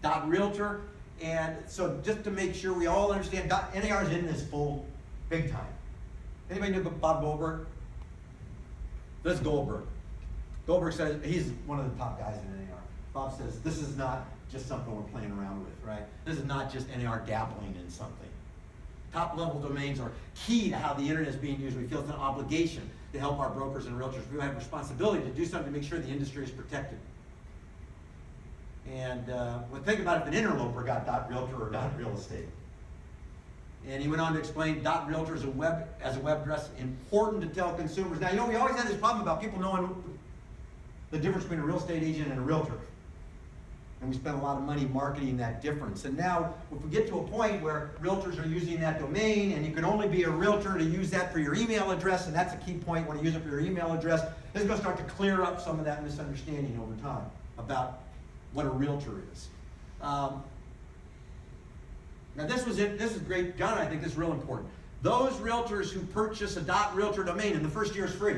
.realtor. And so just to make sure we all understand, NAR is in this full big time. Anybody know Bob Goldberg? This is Goldberg. Goldberg says, he's one of the top guys in NAR. Bob says, this is not just something we're playing around with, right? This is not just NAR dabbling in something. Top level domains are key to how the internet is being used. We feel it's an obligation to help our brokers and realtors. We have a responsibility to do something to make sure the industry is protected. And well, think about if an interloper got .realtor or .real estate. And he went on to explain .realtor as a web address, important to tell consumers. Now, you know, we always had this problem about people knowing the difference between a real estate agent and a realtor. And we spent a lot of money marketing that difference. And now, if we get to a point where realtors are using that domain, and you can only be a realtor to use that for your email address, and that's a key point when you use it for your email address, this is going to start to clear up some of that misunderstanding over time about what a realtor is. Now this is great, John, I think this is real important. Those realtors who purchase a .realtor domain, and the first year is free,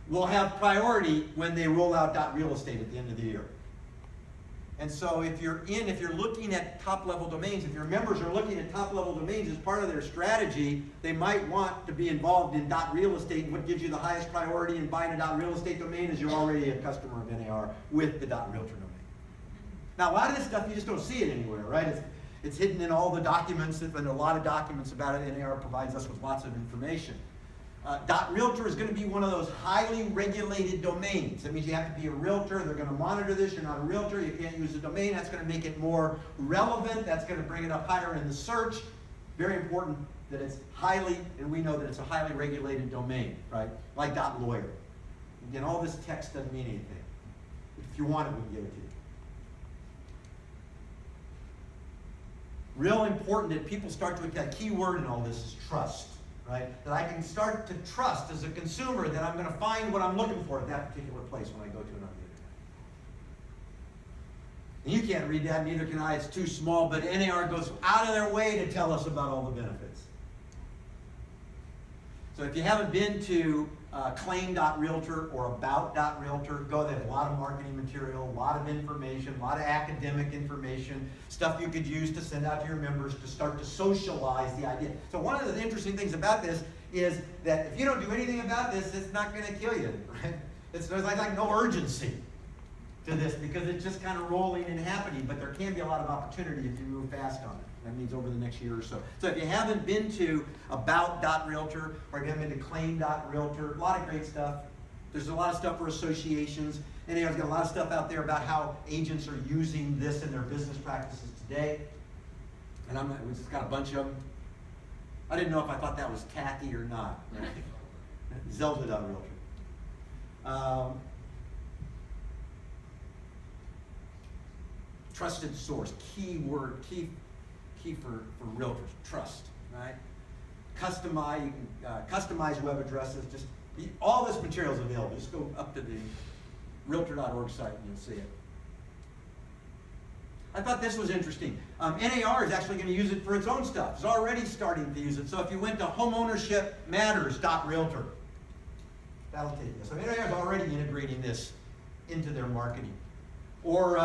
will have priority when they roll out .real estate at the end of the year. And so if you're looking at top-level domains, if your members are looking at top-level domains as part of their strategy, they might want to be involved in .real estate, and what gives you the highest priority in buying a .real estate domain is you're already a customer of NAR with the .realtor domain. Now, a lot of this stuff, you just don't see it anywhere, right? It's hidden in all the documents, and a lot of documents about it. NAR provides us with lots of information. .realtor is going to be one of those highly regulated domains. That means you have to be a realtor. They're going to monitor this. You're not a realtor. You can't use the domain. That's going to make it more relevant. That's going to bring it up higher in the search. Very important that it's highly, and we know that it's a highly regulated domain, right? Like .lawyer. Again, all this text doesn't mean anything. If you want it, we can give it to you. Real important that people start to, that key word in all this is trust. Right? That I can start to trust as a consumer that I'm going to find what I'm looking for at that particular place when I go to it on the internet. And you can't read that, neither can I, it's too small, but NAR goes out of their way to tell us about all the benefits. So if you haven't been to claim.realtor or about.realtor, go there. A lot of marketing material, a lot of information, a lot of academic information, stuff you could use to send out to your members to start to socialize the idea. So one of the interesting things about this is that if you don't do anything about this, it's not going to kill you, right? There's like no urgency to this because it's just kind of rolling and happening, but there can be a lot of opportunity if you move fast on it. That means over the next year or so. So if you haven't been to about.realtor or if you haven't been to claim.realtor, a lot of great stuff. There's a lot of stuff for associations. And there's got a lot of stuff out there about how agents are using this in their business practices today. And we just got a bunch of them. I didn't know if I thought that was tacky or not. Right? Zelda.realtor. Trusted source, key word, key for realtors, trust, right? Customize web addresses, all this material is available. Just go up to the realtor.org site and you'll see it. I thought this was interesting. NAR is actually going to use it for its own stuff. It's already starting to use it. So if you went to homeownershipmatters.realtor, that'll take you. So NAR is already integrating this into their marketing. Or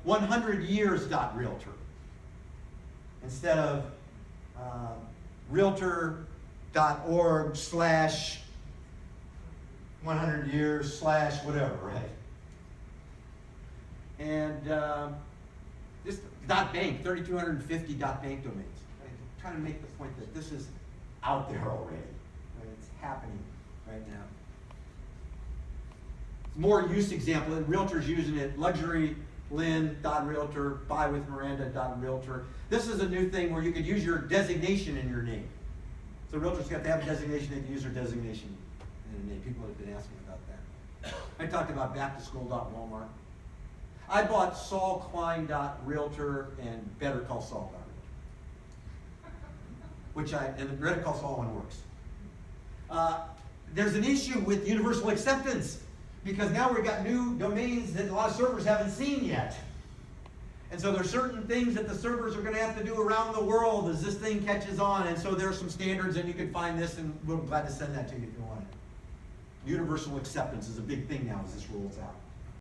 100years.realtor. Instead of realtor.org/100years/ whatever, right? And this .bank, 3,250 .bank domains. Right? I'm trying to make the point that this is out there already. Right? It's happening right now. More use example, realtors using it, luxurylyn.realtor, buywithmiranda.realtor. This is a new thing where you could use your designation in your name. So realtors have to have a designation, they can use their designation in a name. People have been asking about that. I talked about backtoschool.walmart. I bought Saul Klein.realtor and Better Call Saul.realtor. And the Better Call Saul one works. There's an issue with universal acceptance. Because now we've got new domains that a lot of servers haven't seen yet. And so there's certain things that the servers are going to have to do around the world as this thing catches on. And so there are some standards, and you can find this, and we're glad to send that to you if you want it. Universal acceptance is a big thing now as this rolls out.